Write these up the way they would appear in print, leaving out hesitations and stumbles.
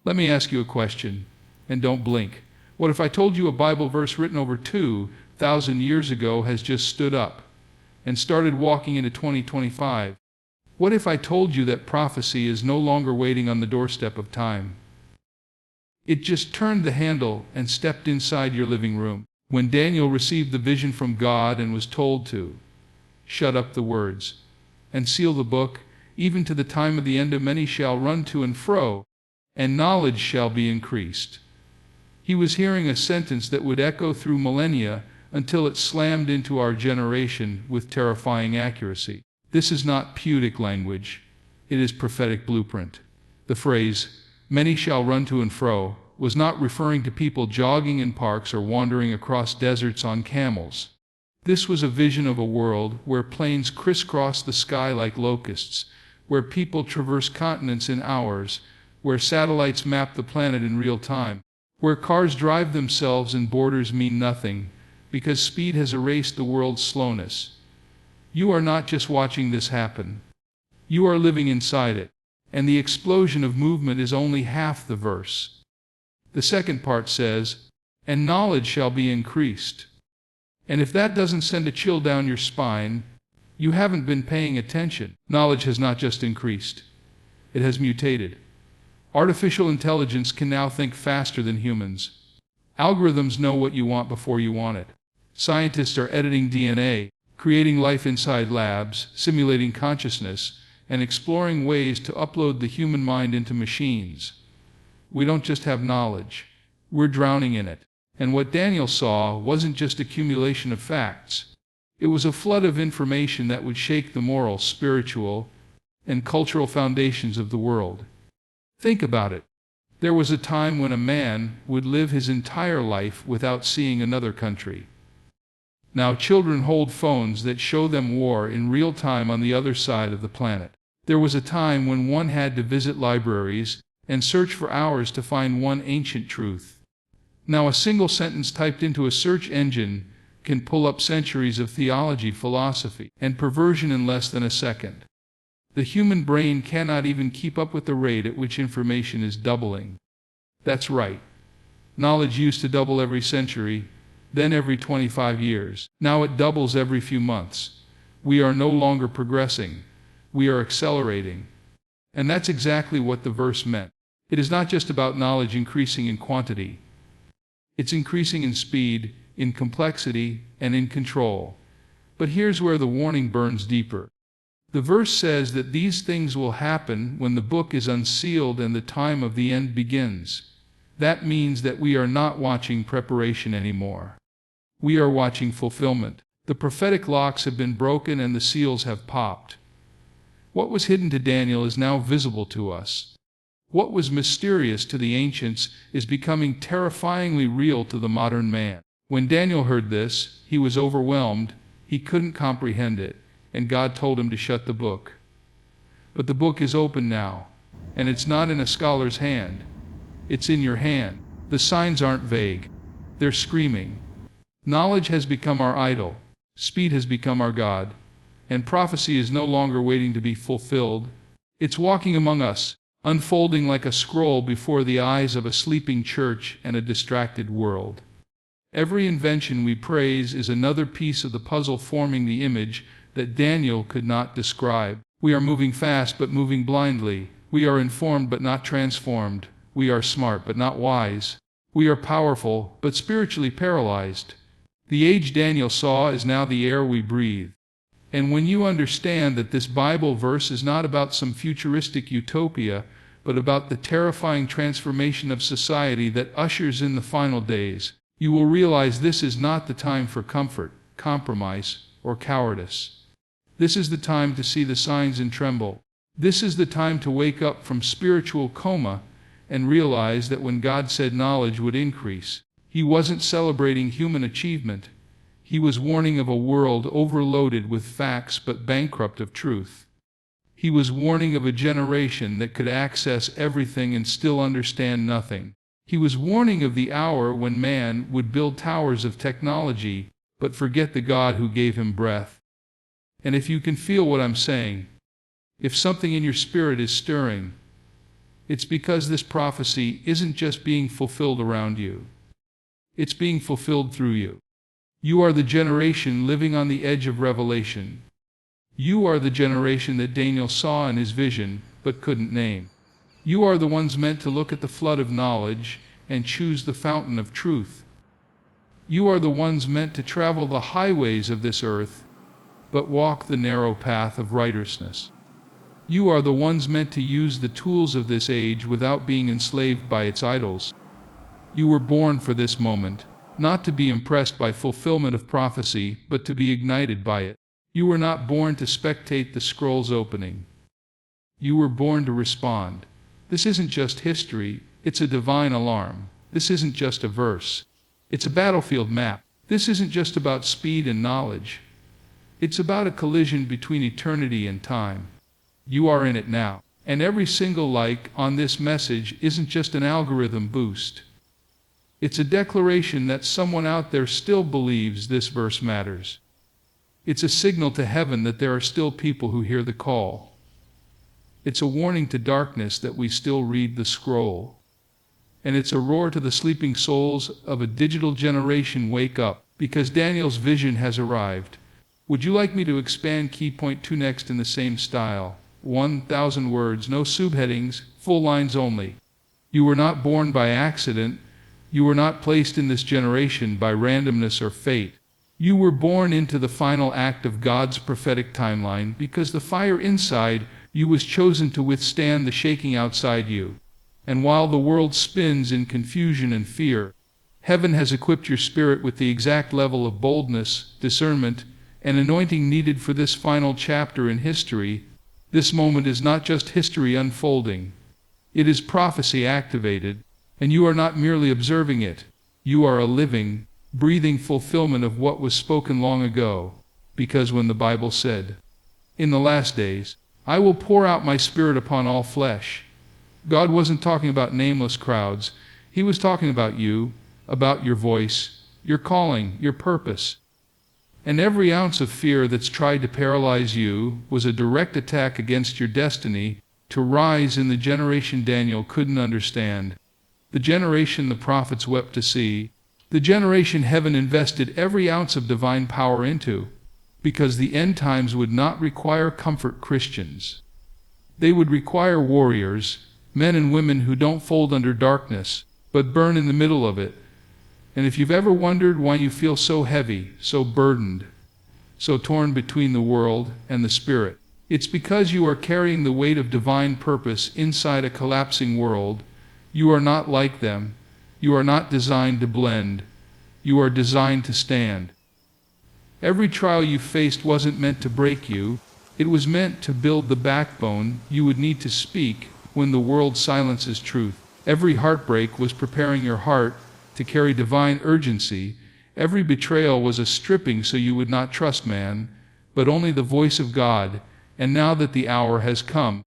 Let me ask you a question, and don't blink. What if I told you a Bible verse written over 2,000 years ago has just stood up and started walking into 2025? What if I told you that prophecy is no longer waiting on the doorstep of time? It just turned the handle and stepped inside your living room. When Daniel received the vision from God and was told to shut up the words and seal the book, even to the time of the end, many shall run to and fro, and knowledge shall be increased. He was hearing a sentence that would echo through millennia until it slammed into our generation with terrifying accuracy. This is not poetic language, it is prophetic blueprint. The phrase, "many shall run to and fro," was not referring to people jogging in parks or wandering across deserts on camels. This was a vision of a world where planes crisscross the sky like locusts, where people traverse continents in hours, where satellites map the planet in real time, where cars drive themselves and borders mean nothing, because speed has erased the world's slowness. You are not just watching this happen. You are living inside it, and the explosion of movement is only half the verse. The second part says, "and knowledge shall be increased." And if that doesn't send a chill down your spine, you haven't been paying attention. Knowledge has not just increased, it has mutated. Artificial intelligence can now think faster than humans. Algorithms know what you want before you want it. Scientists are editing DNA, creating life inside labs, simulating consciousness, and exploring ways to upload the human mind into machines. We don't just have knowledge, we're drowning in it. And what Daniel saw wasn't just accumulation of facts. It was a flood of information that would shake the moral, spiritual, and cultural foundations of the world. Think about it. There was a time when a man would live his entire life without seeing another country. Now children hold phones that show them war in real time on the other side of the planet. There was a time when one had to visit libraries and search for hours to find one ancient truth. Now a single sentence typed into a search engine can pull up centuries of theology, philosophy, and perversion in less than a second. The human brain cannot even keep up with the rate at which information is doubling. That's right. Knowledge used to double every century, then every 25 years. Now it doubles every few months. We are no longer progressing. We are accelerating. And that's exactly what the verse meant. It is not just about knowledge increasing in quantity. It's increasing in speed, in complexity, and in control. But here's where the warning burns deeper. The verse says that these things will happen when the book is unsealed and the time of the end begins. That means that we are not watching preparation anymore. We are watching fulfillment. The prophetic locks have been broken and the seals have popped. What was hidden to Daniel is now visible to us. What was mysterious to the ancients is becoming terrifyingly real to the modern man. When Daniel heard this, he was overwhelmed. He couldn't comprehend it, and God told him to shut the book. But the book is open now, and it's not in a scholar's hand. It's in your hand. The signs aren't vague. They're screaming. Knowledge has become our idol. Speed has become our God. And prophecy is no longer waiting to be fulfilled. It's walking among us, unfolding like a scroll before the eyes of a sleeping church and a distracted world. Every invention we praise is another piece of the puzzle forming the image that Daniel could not describe. We are moving fast but moving blindly. We are informed but not transformed. We are smart but not wise. We are powerful but spiritually paralyzed. The age Daniel saw is now the air we breathe. And when you understand that this Bible verse is not about some futuristic utopia, but about the terrifying transformation of society that ushers in the final days, you will realize this is not the time for comfort, compromise, or cowardice. This is the time to see the signs and tremble. This is the time to wake up from spiritual coma and realize that when God said knowledge would increase, He wasn't celebrating human achievement. He was warning of a world overloaded with facts but bankrupt of truth. He was warning of a generation that could access everything and still understand nothing. He was warning of the hour when man would build towers of technology but forget the God who gave him breath. And if you can feel what I'm saying, if something in your spirit is stirring, It's because this prophecy isn't just being fulfilled around you. It's being fulfilled through you. You are the generation living on the edge of revelation. You are the generation that Daniel saw in his vision, but couldn't name. You are the ones meant to look at the flood of knowledge and choose the fountain of truth. You are the ones meant to travel the highways of this earth, but walk the narrow path of righteousness. You are the ones meant to use the tools of this age without being enslaved by its idols. You were born for this moment, not to be impressed by fulfillment of prophecy, but to be ignited by it. You were not born to spectate the scroll's opening. You were born to respond. This isn't just history, it's a divine alarm. This isn't just a verse. It's a battlefield map. This isn't just about speed and knowledge. It's about a collision between eternity and time. You are in it now. And every single like on this message isn't just an algorithm boost. It's a declaration that someone out there still believes this verse matters. It's a signal to heaven that there are still people who hear the call. It's a warning to darkness that we still read the scroll. And it's a roar to the sleeping souls of a digital generation, wake up, because Daniel's vision has arrived. Would you like me to expand key point 2 next in the same style? 1,000 words, no subheadings, full lines only. You were not born by accident. You were not placed in this generation by randomness or fate. You were born into the final act of God's prophetic timeline because the fire inside you was chosen to withstand the shaking outside you. And while the world spins in confusion and fear, heaven has equipped your spirit with the exact level of boldness, discernment, and anointing needed for this final chapter in history. This moment is not just history unfolding. It is prophecy activated, and you are not merely observing it. You are a living, breathing fulfillment of what was spoken long ago. Because when the Bible said, "In the last days, I will pour out my spirit upon all flesh," God wasn't talking about nameless crowds. He was talking about you, about your voice, your calling, your purpose. And every ounce of fear that's tried to paralyze you was a direct attack against your destiny to rise in the generation Daniel couldn't understand, the generation the prophets wept to see, the generation heaven invested every ounce of divine power into, because the end times would not require comfort Christians. They would require warriors, men and women who don't fold under darkness, but burn in the middle of it. And if you've ever wondered why you feel so heavy, so burdened, so torn between the world and the spirit, it's because you are carrying the weight of divine purpose inside a collapsing world. You are not like them. You are not designed to blend. You are designed to stand. Every trial you faced wasn't meant to break you. It was meant to build the backbone you would need to speak when the world silences truth. Every heartbreak was preparing your heart to carry divine urgency. Every betrayal was a stripping so you would not trust man, but only the voice of God. And now that the hour has come,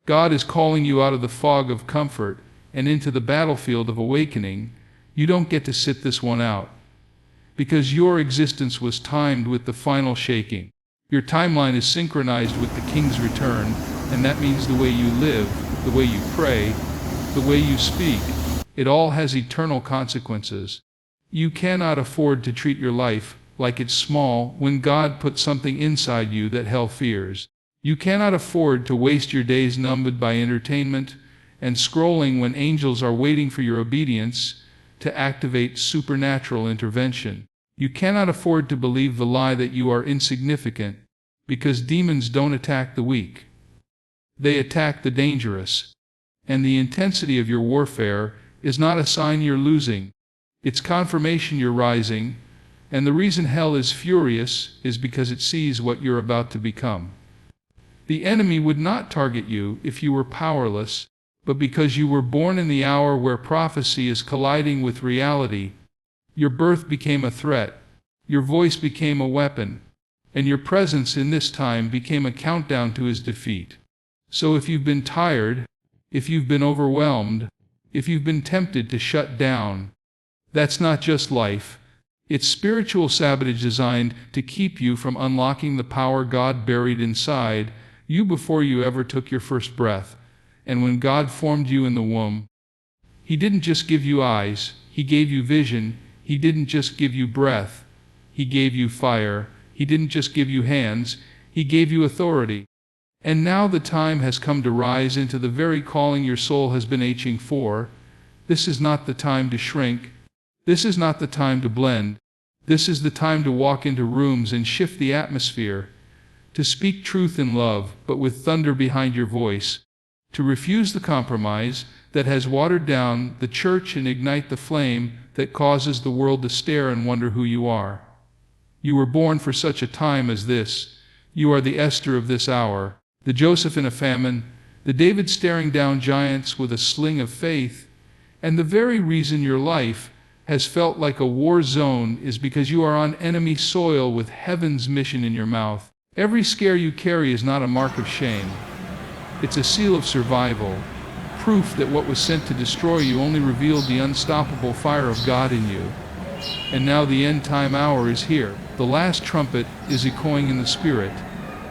God is calling you out of the fog of comfort and into the battlefield of awakening. You don't get to sit this one out, because your existence was timed with the final shaking. Your timeline is synchronized with the King's return, and that means the way you live, the way you pray, the way you speak, it all has eternal consequences. You cannot afford to treat your life like it's small when God put something inside you that hell fears. You cannot afford to waste your days numbed by entertainment and scrolling when angels are waiting for your obedience to activate supernatural intervention. You cannot afford to believe the lie that you are insignificant, because demons don't attack the weak. They attack the dangerous. And the intensity of your warfare is not a sign you're losing. It's confirmation you're rising. And the reason hell is furious is because it sees what you're about to become. The enemy would not target you if you were powerless, but because you were born in the hour where prophecy is colliding with reality. Your birth became a threat, your voice became a weapon, and your presence in this time became a countdown to his defeat. So if you've been tired, if you've been overwhelmed, if you've been tempted to shut down, that's not just life. It's spiritual sabotage designed to keep you from unlocking the power God buried inside you before you ever took your first breath. And when God formed you in the womb, He didn't just give you eyes, He gave you vision. He didn't just give you breath, He gave you fire. He didn't just give you hands, He gave you authority. And now the time has come to rise into the very calling your soul has been aching for. This is not the time to shrink. This is not the time to blend. This is the time to walk into rooms and shift the atmosphere, to speak truth in love, but with thunder behind your voice, to refuse the compromise that has watered down the church and ignite the flame that causes the world to stare and wonder who you are. You were born for such a time as this. You are the Esther of this hour, the Joseph in a famine, the David staring down giants with a sling of faith. And the very reason your life has felt like a war zone is because you are on enemy soil with heaven's mission in your mouth. Every scare you carry is not a mark of shame. It's a seal of survival, proof that what was sent to destroy you only revealed the unstoppable fire of God in you. And now the end time hour is here. The last trumpet is echoing in the spirit,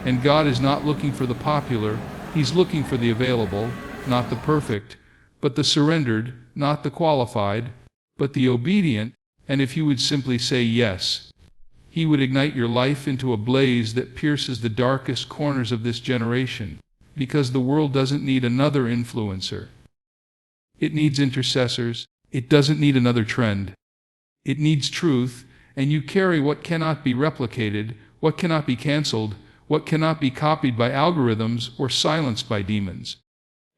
and God is not looking for the popular, He's looking for the available, not the perfect, but the surrendered, not the qualified, but the obedient. And if you would simply say yes, He would ignite your life into a blaze that pierces the darkest corners of this generation, because the world doesn't need another influencer. It needs intercessors. It doesn't need another trend. It needs truth, and you carry what cannot be replicated, what cannot be canceled, what cannot be copied by algorithms or silenced by demons.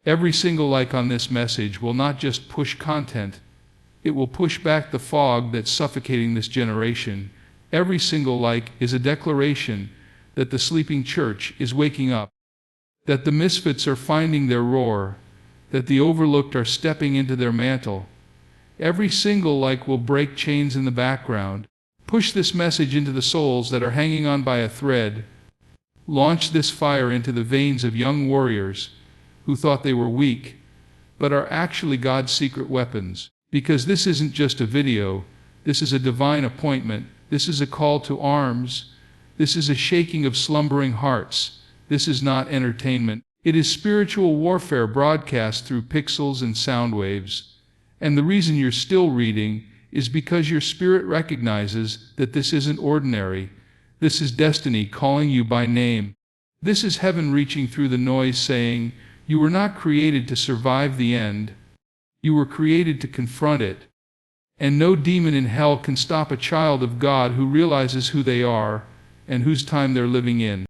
Every single like on this message will not just push content, it will push back the fog that's suffocating this generation. Every single like is a declaration that the sleeping church is waking up, that the misfits are finding their roar, that the overlooked are stepping into their mantle. Every single like will break chains in the background, push this message into the souls that are hanging on by a thread, launch this fire into the veins of young warriors who thought they were weak, but are actually God's secret weapons. Because this isn't just a video, this is a divine appointment, this is a call to arms, this is a shaking of slumbering hearts, this is not entertainment, it is spiritual warfare broadcast through pixels and sound waves. And the reason you're still reading is because your spirit recognizes that this isn't ordinary. This is destiny calling you by name. This is heaven reaching through the noise saying, you were not created to survive the end. You were created to confront it. And no demon in hell can stop a child of God who realizes who they are and whose time they're living in.